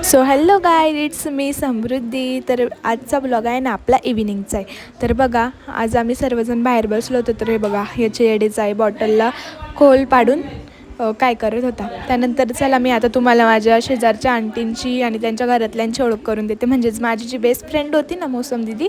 So hello guys, it's me Samruddhi. तर आजचा blog आहे ना आपला इव्हिनिंगचा आहे. तर बघा, आज आम्ही सर्वजण बाहेर बसलो होतो. तर हे बघा, याचे एडेच आहे बॉटलला खोल पाडून काय करत होता. त्यानंतर चला मी आता तुम्हाला माझ्या शेजारच्या आंटींची आणि त्यांच्या घरातल्यांची ओळख करून देते. म्हणजेच माझी जी बेस्ट फ्रेंड होती ना मौसम दिदी,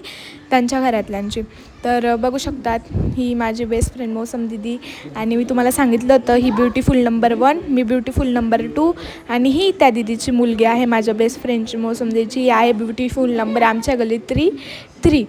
त्यांच्या घरातल्यांची. तर बघू शकतात, ही माझी बेस्ट फ्रेंड मौसम दिदी. आणि मी तुम्हाला सांगितलं होतं ही ब्युटिफुल नंबर 1, मी ब्युटिफुल नंबर 2. आणि ही त्या दिदीची मुलगी आहे, माझ्या बेस्ट फ्रेंडची मौसम दिदीची. ही आहे ब्युटिफुल नंबर आमच्या गल्लीत 3.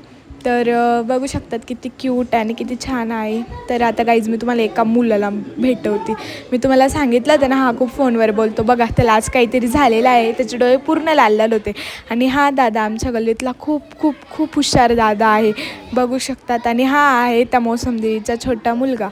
तर बघू शकतात किती क्यूट आणि किती छान आहे. तर आता गाईज मी तुम्हाला एका मुलाला भेटवते. मी तुम्हाला सांगितलं होतं ना, हा खूप फोनवर बोलतो. बघा, त्याला आज काहीतरी झालेलं आहे, त्याचे डोळे पूर्ण लाल लाल होते. आणि हा दादा आमच्या गल्लीतला खूप खूप खूप हुशार दादा आहे, बघू शकतात. आणि हा आहे त्या मौसम दिदीचा छोटा मुलगा.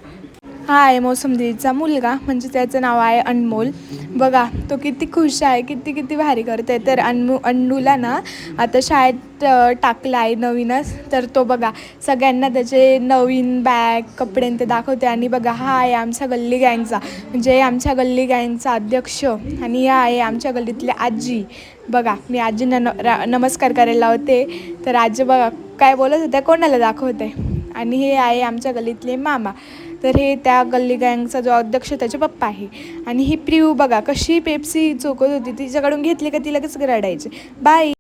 हा आहे मौसम दिदीचा मुलगा, म्हणजे त्याचं नाव आहे अनमोल. बघा तो किती खुश आहे, किती भारी करतो आहे. तर अन्नूला ना आता शाळेत टाकलं आहे नवीनच. तर तो बघा सगळ्यांना त्याचे नवीन बॅग कपडे ते दाखवते. आणि बघा, हा आहे आमच्या गल्ली गँगचा, म्हणजे आमच्या गल्ली गँगचा अध्यक्ष. आणि हा आहे आमच्या गल्लीतले आजी. बघा, मी आजींना नमस्कार करायला लावते. तर आजी बघा काय बोलत होत्या, कोणाला दाखवते. आणि हे आहे आमच्या गल्लीतले मामा. तर हे त्या गल्ली गँगचा जो अध्यक्ष त्याचे पप्पा आहे. आणि ही प्रियू बघा कशी पेप्सी चोकत होती, तिच्याकडून घेतली का ती लगेच रडायची. बाय.